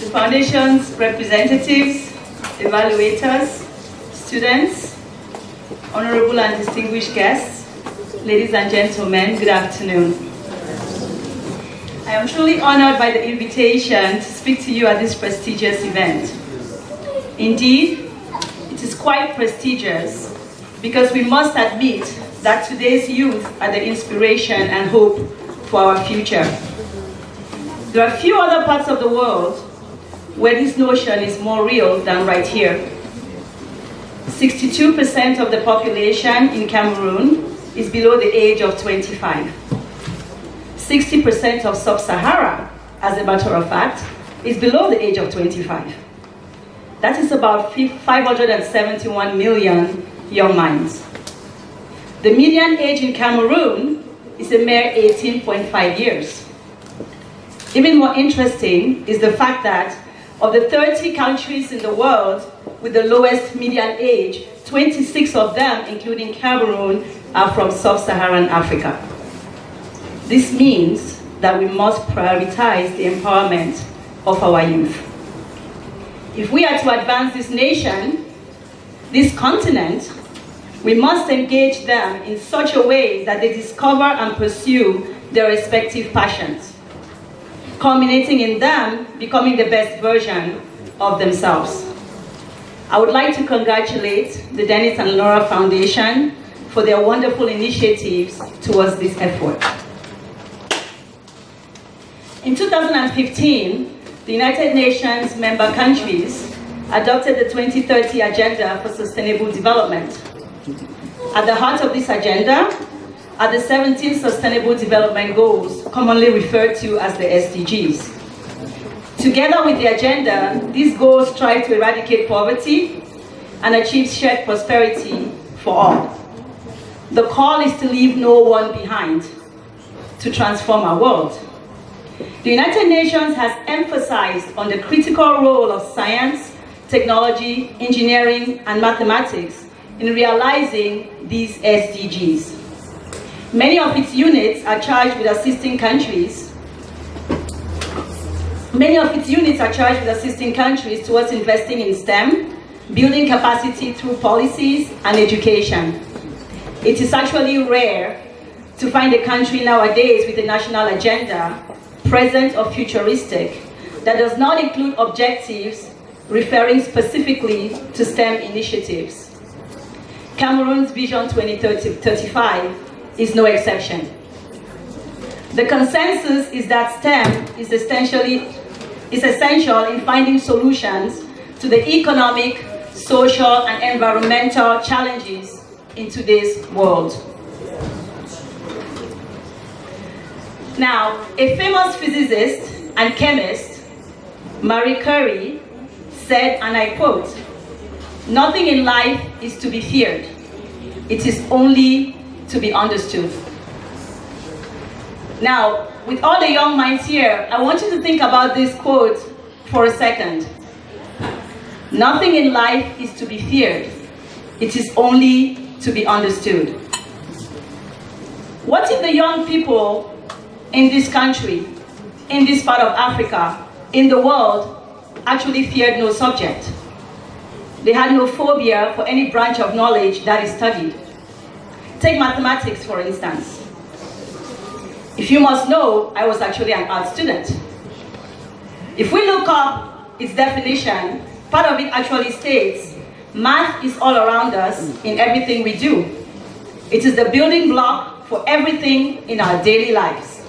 the Foundation's representatives, evaluators, students, honorable and distinguished guests, ladies and gentlemen, good afternoon. I am truly honored by the invitation to speak to you at this prestigious event. Indeed, it is quite prestigious because we must admit that today's youth are the inspiration and hope for our future. There are few other parts of the world where this notion is more real than right here. 62% of the population in Cameroon is below the age of 25. 60% of Sub-Sahara, as a matter of fact, is below the age of 25. That is about 571 million young minds. The median age in Cameroon is a mere 18.5 years. Even more interesting is the fact that of the 30 countries in the world with the lowest median age, 26 of them, including Cameroon, are from Sub-Saharan Africa. This means that we must prioritize the empowerment of our youth. If we are to advance this nation, this continent, we must engage them in such a way that they discover and pursue their respective passions, culminating in them becoming the best version of themselves. I would like to congratulate the Dennis and Laura Foundation for their wonderful initiatives towards this effort. In 2015, the United Nations member countries adopted the 2030 Agenda for Sustainable Development. At the heart of this agenda are the 17 Sustainable Development Goals, commonly referred to as the SDGs. Together with the agenda, these goals strive to eradicate poverty and achieve shared prosperity for all. The call is to leave no one behind, to transform our world. The United Nations has emphasized on the critical role of science, technology, engineering, and mathematics in realizing these SDGs. Many of its units are charged with assisting countries towards investing in STEM, building capacity through policies and education. It is actually rare to find a country nowadays with a national agenda, present or futuristic, that does not include objectives referring specifically to STEM initiatives. Cameroon's Vision 2035 is no exception. The consensus is that STEM is essential in finding solutions to the economic, social, and environmental challenges in today's world. Now, a famous physicist and chemist, Marie Curie, said, and I quote, "Nothing in life is to be feared. It is only to be understood." Now, with all the young minds here, I want you to think about this quote for a second. Nothing in life is to be feared. It is only to be understood. What if the young people in this country, in this part of Africa, in the world, actually feared no subject? They had no phobia for any branch of knowledge that is studied. Take mathematics, for instance. If you must know, I was actually an art student. If we look up its definition, part of it actually states, math is all around us in everything we do. It is the building block for everything in our daily lives,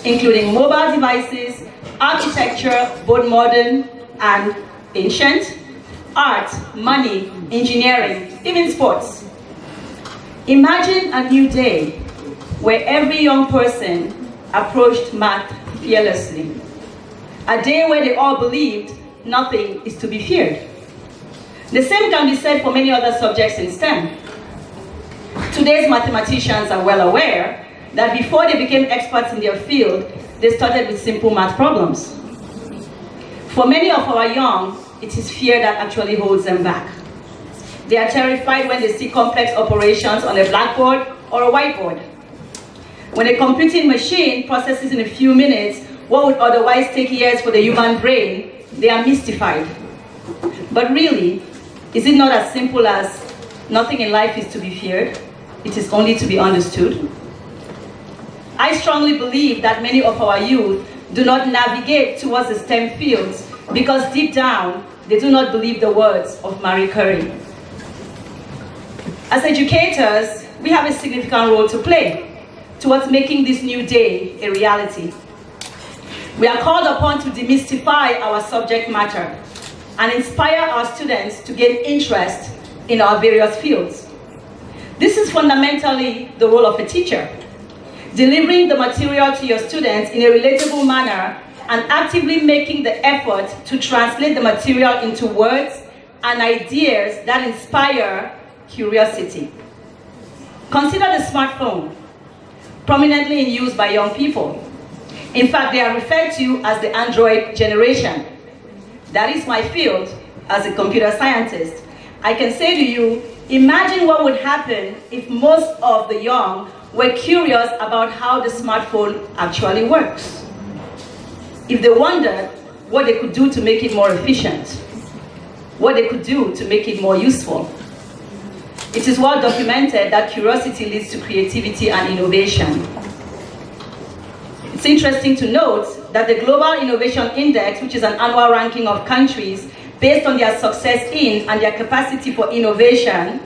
including mobile devices, architecture, both modern and ancient, art, money, engineering, even sports. Imagine a new day where every young person approached math fearlessly. A day where they all believed nothing is to be feared. The same can be said for many other subjects in STEM. Today's mathematicians are well aware that before they became experts in their field, they started with simple math problems. For many of our young, it is fear that actually holds them back. They are terrified when they see complex operations on a blackboard or a whiteboard. When a computing machine processes in a few minutes what would otherwise take years for the human brain, they are mystified. But really, is it not as simple as nothing in life is to be feared? It is only to be understood. I strongly believe that many of our youth do not navigate towards the STEM fields because deep down, they do not believe the words of Marie Curie. As educators, we have a significant role to play towards making this new day a reality. We are called upon to demystify our subject matter and inspire our students to gain interest in our various fields. This is fundamentally the role of a teacher, delivering the material to your students in a relatable manner and actively making the effort to translate the material into words and ideas that inspire curiosity. Consider the smartphone, prominently in use by young people. In fact, they are referred to as the Android generation. That is my field as a computer scientist. I can say to you, imagine what would happen if most of the young were curious about how the smartphone actually works. If they wondered what they could do to make it more efficient, what they could do to make it more useful. It is well documented that curiosity leads to creativity and innovation. It's interesting to note that the Global Innovation Index, which is an annual ranking of countries based on their success in and their capacity for innovation,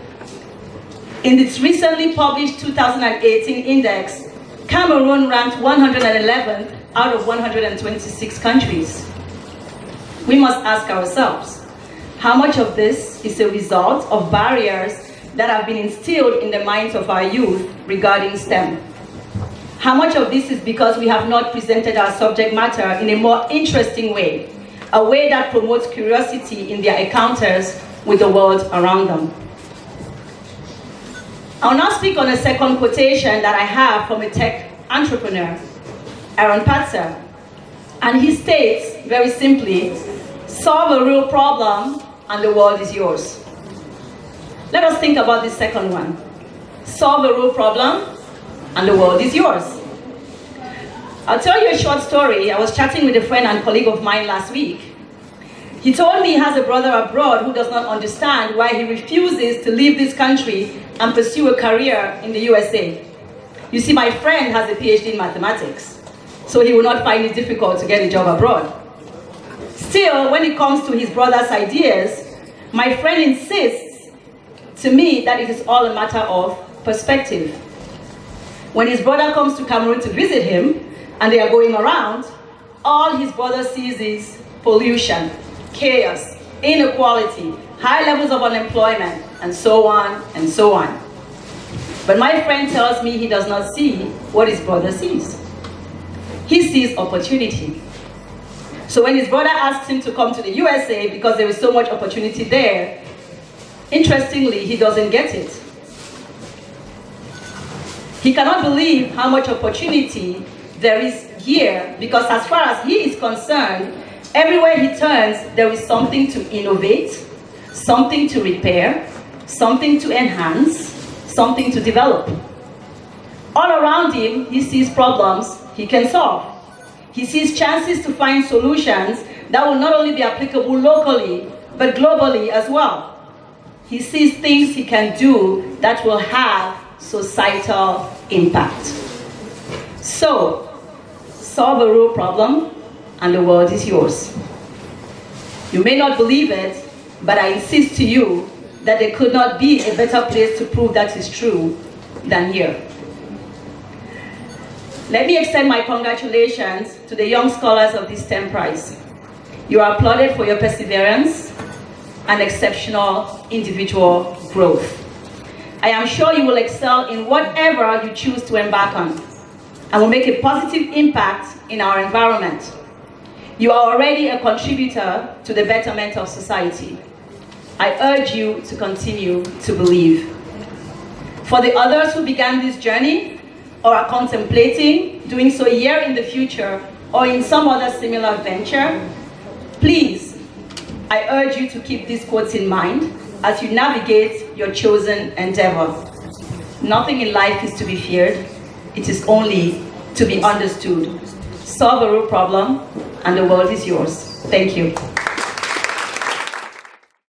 in its recently published 2018 index, Cameroon ranked 111th out of 126 countries. We must ask ourselves, how much of this is a result of barriers that have been instilled in the minds of our youth regarding STEM? How much of this is because we have not presented our subject matter in a more interesting way, a way that promotes curiosity in their encounters with the world around them? I'll now speak on a second quotation that I have from a tech entrepreneur, Aaron Patzer. And he states, very simply, solve a real problem and the world is yours. Let us think about this second one. Solve a real problem and the world is yours. I'll tell you a short story. I was chatting with a friend and colleague of mine last week. He told me he has a brother abroad who does not understand why he refuses to leave this country and pursue a career in the USA. You see, my friend has a PhD in mathematics, so he will not find it difficult to get a job abroad. Still, when it comes to his brother's ideas, my friend insists to me that it is all a matter of perspective. When his brother comes to Cameroon to visit him, and they are going around, all his brother sees is pollution, chaos, inequality, high levels of unemployment, and so on and so on. But my friend tells me he does not see what his brother sees. He sees opportunity. So when his brother asks him to come to the USA because there is so much opportunity there, interestingly, he doesn't get it. He cannot believe how much opportunity there is here, because as far as he is concerned, everywhere he turns, there is something to innovate, something to repair, something to enhance, something to develop. All around him, he sees problems he can solve. He sees chances to find solutions that will not only be applicable locally, but globally as well. He sees things he can do that will have societal impact. So, solve a real problem and the world is yours. You may not believe it, but I insist to you that there could not be a better place to prove that is true than here. Let me extend my congratulations to the young scholars of this StemPrize. You are applauded for your perseverance and exceptional individual growth. I am sure you will excel in whatever you choose to embark on and will make a positive impact in our environment. You are already a contributor to the betterment of society. I urge you to continue to believe. For the others who began this journey or are contemplating doing so a year in the future or in some other similar venture, please, I urge you to keep these quotes in mind as you navigate your chosen endeavor. Nothing in life is to be feared. It is only to be understood. solve a real problem, and the world is yours. Thank you.